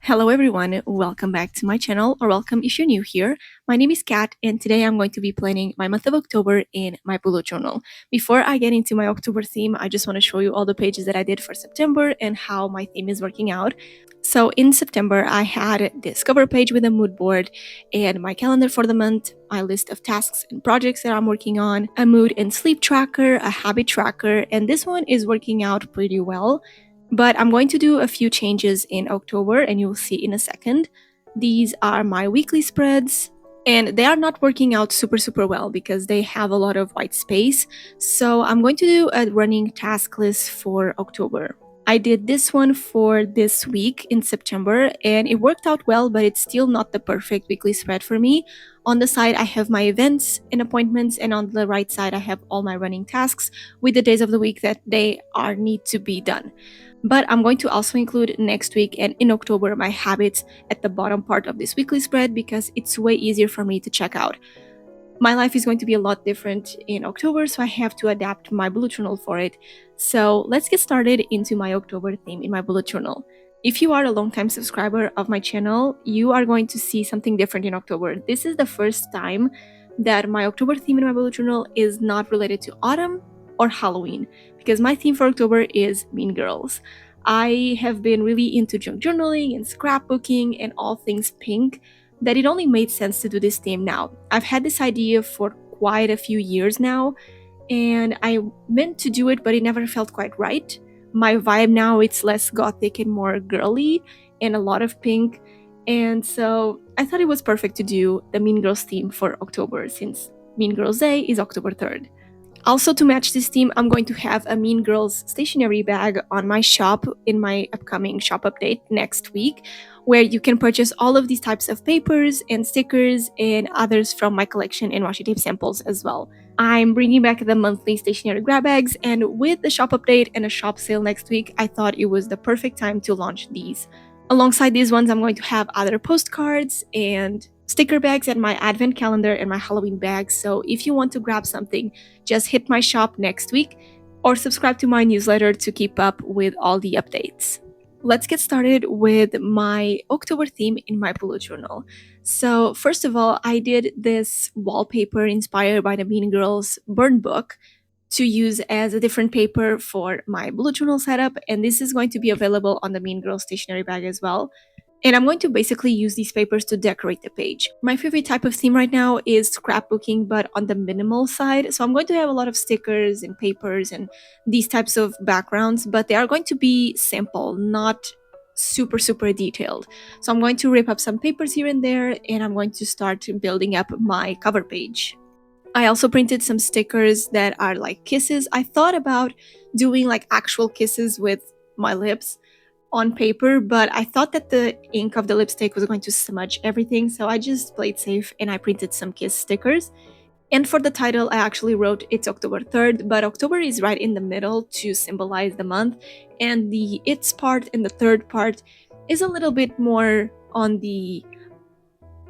Hello everyone, welcome back to my channel, or welcome if you're new here. My name is Kat, and today I'm going to be planning my month of October in my bullet journal. Before I get into my October theme, I just want to show you all the pages that I did for September and how my theme is working out. So in September, I had this cover page with a mood board and my calendar for the month, my list of tasks and projects that I'm working on, a mood and sleep tracker, a habit tracker, and this one is working out pretty well. But I'm going to do a few changes in October, and you'll see in a second. These are my weekly spreads, and they are not working out super well because they have a lot of white space. So I'm going to do a running task list for October. I did this one for this week in September and it worked out well, but it's still not the perfect weekly spread for me. On the side, I have my events and appointments, and on the right side, I have all my running tasks with the days of the week that they are need to be done. But I'm going to also include next week and in October my habits at the bottom part of this weekly spread because it's way easier for me to check out. My life is going to be a lot different in October, so I have to adapt my bullet journal for it. So let's get started into my October theme in my bullet journal. If you are a long-time subscriber of my channel, you are going to see something different in October. This is the first time that my October theme in my bullet journal is not related to autumn or Halloween, because my theme for October is Mean Girls. I have been really into junk journaling and scrapbooking and all things pink, that it only made sense to do this theme now. I've had this idea for quite a few years now, and I meant to do it, but it never felt quite right. My vibe now, it's less gothic and more girly, and a lot of pink, and so I thought it was perfect to do the Mean Girls theme for October, since Mean Girls Day is October 3rd. Also, to match this theme, I'm going to have a Mean Girls stationery bag on my shop in my upcoming shop update next week, where you can purchase all of these types of papers and stickers and others from my collection and washi tape samples as well. I'm bringing back the monthly stationery grab bags, and with the shop update and a shop sale next week, I thought it was the perfect time to launch these. Alongside these ones, I'm going to have other postcards and sticker bags and my advent calendar and my Halloween bags. So if you want to grab something, just hit my shop next week or subscribe to my newsletter to keep up with all the updates. Let's get started with my October theme in my bullet journal. So first of all, I did this wallpaper inspired by the Mean Girls burn book to use as a different paper for my bullet journal setup, and this is going to be available on the Mean Girls stationery bag as well. And I'm going to basically use these papers to decorate the page. My favorite type of theme right now is scrapbooking, but on the minimal side. So I'm going to have a lot of stickers and papers and these types of backgrounds, but they are going to be simple, not super detailed. So I'm going to rip up some papers here and there, and I'm going to start building up my cover page. I also printed some stickers that are like kisses. I thought about doing like actual kisses with my lips on paper, but I thought that the ink of the lipstick was going to smudge everything, so I just played safe and I printed some kiss stickers. And for the title, I actually wrote it's October 3rd, but October is right in the middle to symbolize the month, and the it's part and the third part is a little bit more on the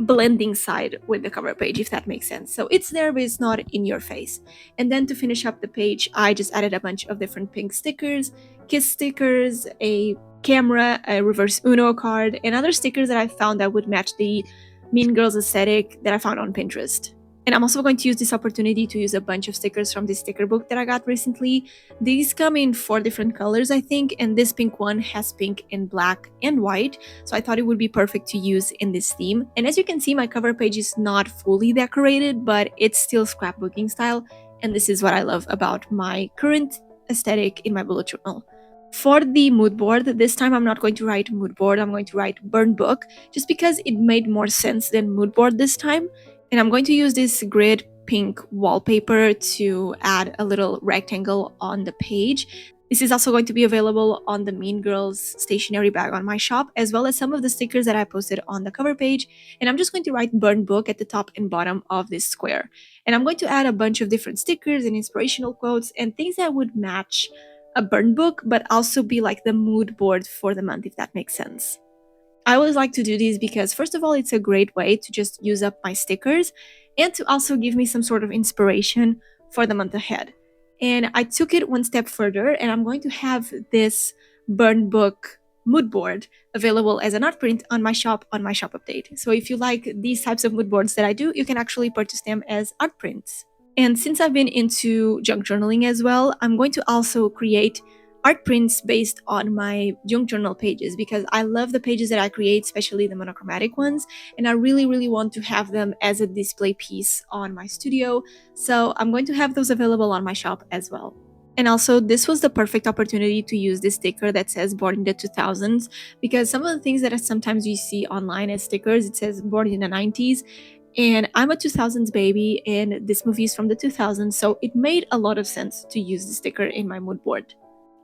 blending side with the cover page, if that makes sense. So it's there, but it's not in your face. And then to finish up the page, I just added a bunch of different pink stickers, kiss stickers, a camera, a reverse Uno card, and other stickers that I found that would match the Mean Girls aesthetic that I found on Pinterest. And I'm also going to use this opportunity to use a bunch of stickers from this sticker book that I got recently. These come in 4 different colors, I think, and this pink one has pink and black and white, so I thought it would be perfect to use in this theme. And as you can see, my cover page is not fully decorated, but it's still scrapbooking style, and this is what I love about my current aesthetic in my bullet journal. For the mood board, this time I'm not going to write mood board, I'm going to write burn book, just because it made more sense than mood board this time. And I'm going to use this grid pink wallpaper to add a little rectangle on the page. This is also going to be available on the Mean Girls stationery bag on my shop, as well as some of the stickers that I posted on the cover page. And I'm just going to write burn book at the top and bottom of this square. And I'm going to add a bunch of different stickers and inspirational quotes and things that would match a burn book, but also be like the mood board for the month, if that makes sense. I always like to do these because, first of all, it's a great way to just use up my stickers and to also give me some sort of inspiration for the month ahead. And I took it one step further, and I'm going to have this burn book mood board available as an art print on my shop update. So if you like these types of mood boards that I do, you can actually purchase them as art prints. And since I've been into junk journaling as well, I'm going to also create art prints based on my junk journal pages because I love the pages that I create, especially the monochromatic ones, and I really, really want to have them as a display piece on my studio. So I'm going to have those available on my shop as well. And also, this was the perfect opportunity to use this sticker that says born in the 2000s, because some of the things that sometimes you see online as stickers, it says born in the 90s. And I'm a 2000s baby, and this movie is from the 2000s, so it made a lot of sense to use the sticker in my mood board.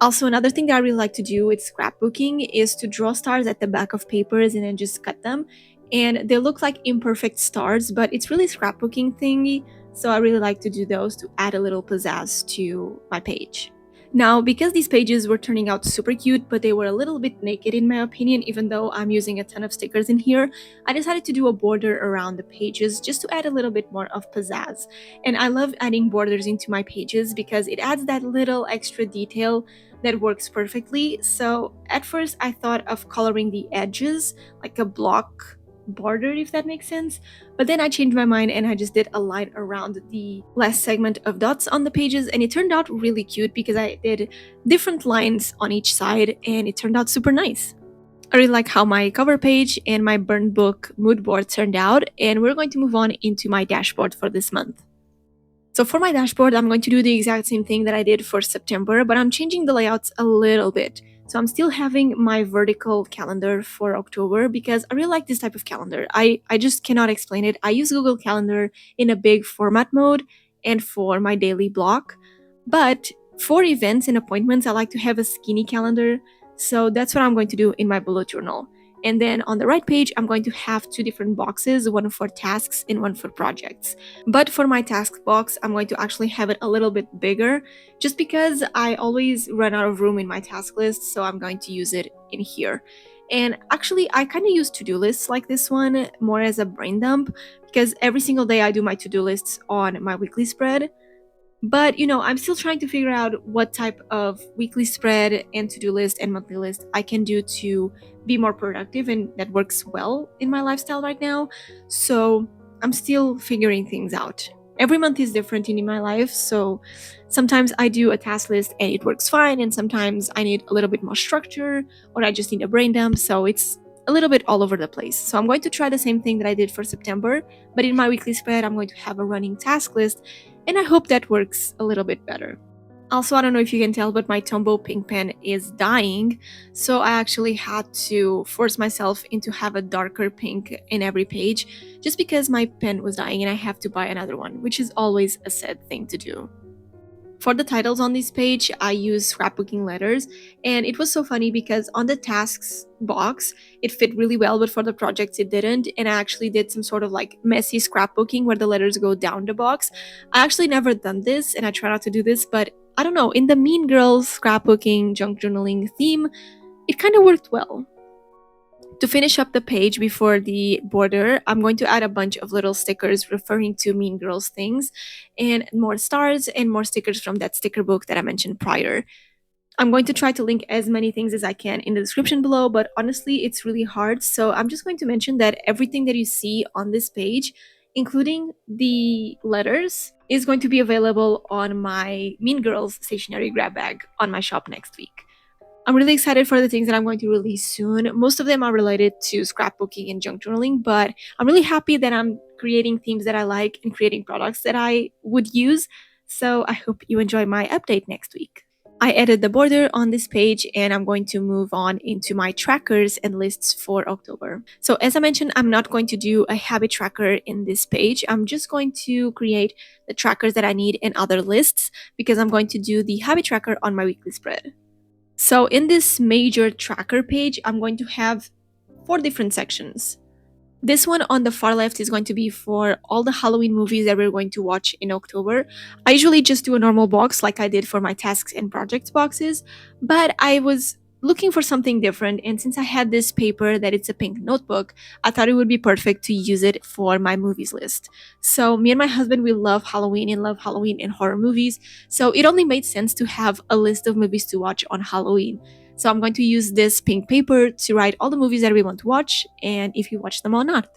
Also, another thing that I really like to do with scrapbooking is to draw stars at the back of papers and then just cut them. And they look like imperfect stars, but it's really scrapbooking thingy, so I really like to do those to add a little pizzazz to my page. Now, because these pages were turning out super cute, but they were a little bit naked in my opinion, even though I'm using a ton of stickers in here, I decided to do a border around the pages just to add a little bit more of pizzazz. And I love adding borders into my pages because it adds that little extra detail that works perfectly. So at first I thought of coloring the edges like a block border, if that makes sense. But then I changed my mind and I just did a line around the last segment of dots on the pages, and it turned out really cute because I did different lines on each side and it turned out super nice. I really like how my cover page and my burn book mood board turned out, and we're going to move on into my dashboard for this month. So for my dashboard, I'm going to do the exact same thing that I did for September, but I'm changing the layouts a little bit. So I'm still having my vertical calendar for October because I really like this type of calendar. I just cannot explain it. I use Google Calendar in a big format mode and for my daily block. But for events and appointments, I like to have a skinny calendar. So that's what I'm going to do in my bullet journal. And then on the right page, I'm going to have two different boxes, one for tasks and one for projects. But for my task box, I'm going to actually have it a little bit bigger just because I always run out of room in my task list, so I'm going to use it in here. And actually, I kind of use to-do lists like this one more as a brain dump because every single day I do my to-do lists on my weekly spread. But I'm still trying to figure out what type of weekly spread and to-do list and monthly list I can do to be more productive and that works well in my lifestyle right now. So I'm still figuring things out. Every month is different in my life, so sometimes I do a task list and it works fine, and sometimes I need a little bit more structure or I just need a brain dump, so it's a little bit all over the place. So I'm going to try the same thing that I did for September, but in my weekly spread, I'm going to have a running task list, and I hope that works a little bit better. Also, I don't know if you can tell, but my Tombow pink pen is dying, so I actually had to force myself into have a darker pink in every page just because my pen was dying and I have to buy another one, which is always a sad thing to do. For the titles on this page, I use scrapbooking letters, and it was so funny because on the tasks box, it fit really well, but for the projects, it didn't. And I actually did some sort of like messy scrapbooking where the letters go down the box. I actually never done this, and I try not to do this, but I don't know, in the Mean Girls scrapbooking, junk journaling theme, it kind of worked well. To finish up the page before the border, I'm going to add a bunch of little stickers referring to Mean Girls things and more stars and more stickers from that sticker book that I mentioned prior. I'm going to try to link as many things as I can in the description below, but honestly, it's really hard. So I'm just going to mention that everything that you see on this page, including the letters, is going to be available on my Mean Girls stationery grab bag on my shop next week. I'm really excited for the things that I'm going to release soon. Most of them are related to scrapbooking and junk journaling, but I'm really happy that I'm creating themes that I like and creating products that I would use. So I hope you enjoy my update next week. I added the border on this page, and I'm going to move on into my trackers and lists for October. So as I mentioned, I'm not going to do a habit tracker in this page. I'm just going to create the trackers that I need in other lists because I'm going to do the habit tracker on my weekly spread. So in this major tracker page, I'm going to have 4 different sections. This one on the far left is going to be for all the Halloween movies that we're going to watch in October. I usually just do a normal box like I did for my tasks and projects boxes, but I was looking for something different, and since I had this paper that it's a pink notebook, I thought it would be perfect to use it for my movies list. So me and my husband, we love Halloween and horror movies, so it only made sense to have a list of movies to watch on Halloween. So I'm going to use this pink paper to write all the movies that we want to watch and if you watch them or not.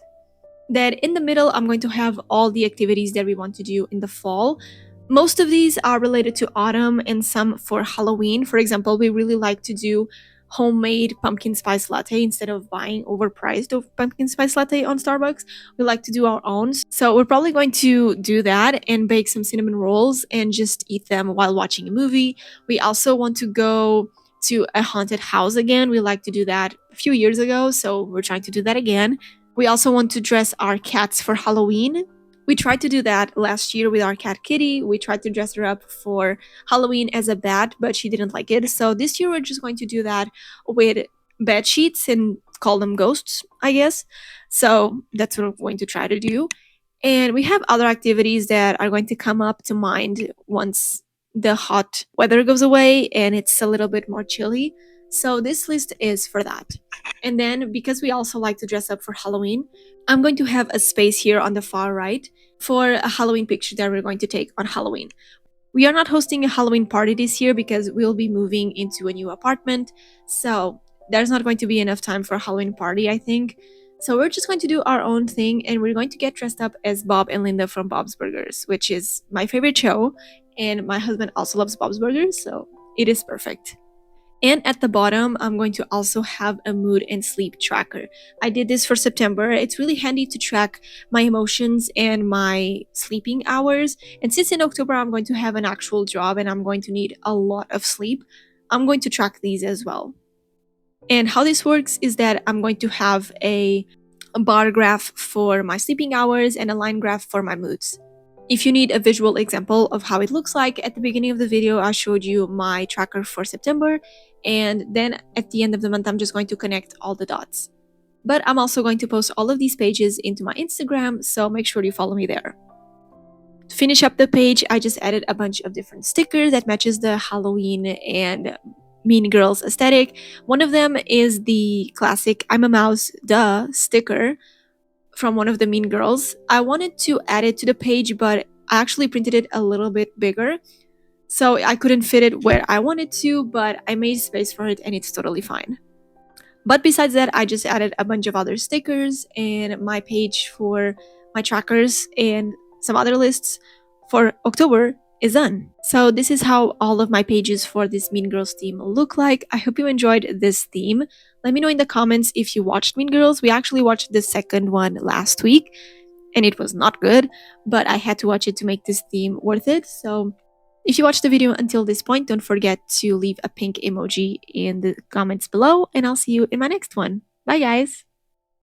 Then in the middle, I'm going to have all the activities that we want to do in the fall. Most of these are related to autumn and some for Halloween. For example, we really like to do homemade pumpkin spice latte instead of buying overpriced pumpkin spice latte on Starbucks. We like to do our own. So we're probably going to do that and bake some cinnamon rolls and just eat them while watching a movie. We also want to go to a haunted house again. We like to do that a few years ago, so we're trying to do that again. We also want to dress our cats for Halloween. We tried to do that last year with our cat Kitty. We tried to dress her up for Halloween as a bat, but she didn't like it. So this year we're just going to do that with bed sheets and call them ghosts, I guess. So that's what we're going to try to do. And we have other activities that are going to come up to mind once the hot weather goes away and it's a little bit more chilly. So this list is for that. And then because we also like to dress up for Halloween, I'm going to have a space here on the far right for a Halloween picture that we're going to take on Halloween. We are not hosting a Halloween party this year because we'll be moving into a new apartment. So there's not going to be enough time for a Halloween party, I think. So we're just going to do our own thing and we're going to get dressed up as Bob and Linda from Bob's Burgers, which is my favorite show. And my husband also loves Bob's Burgers, so it is perfect. And at the bottom, I'm going to also have a mood and sleep tracker. I did this for September. It's really handy to track my emotions and my sleeping hours. And since in October I'm going to have an actual job and I'm going to need a lot of sleep, I'm going to track these as well. And how this works is that I'm going to have a bar graph for my sleeping hours and a line graph for my moods. If you need a visual example of how it looks like, at the beginning of the video I showed you my tracker for September, and then at the end of the month I'm just going to connect all the dots. But I'm also going to post all of these pages into my Instagram, so make sure you follow me there. To finish up the page, I just added a bunch of different stickers that matches the Halloween and Mean Girls aesthetic. One of them is the classic I'm a mouse, duh sticker from one of the Mean Girls. I wanted to add it to the page, but I actually printed it a little bit bigger, so I couldn't fit it where I wanted to, but I made space for it and it's totally fine. But besides that, I just added a bunch of other stickers and my page for my trackers and some other lists for October is done. So this is how all of my pages for this Mean Girls theme look like. I hope you enjoyed this theme. Let me know in the comments if you watched Mean Girls. We actually watched the second one last week and it was not good, but I had to watch it to make this theme worth it. So if you watched the video until this point, don't forget to leave a pink emoji in the comments below and I'll see you in my next one. Bye guys!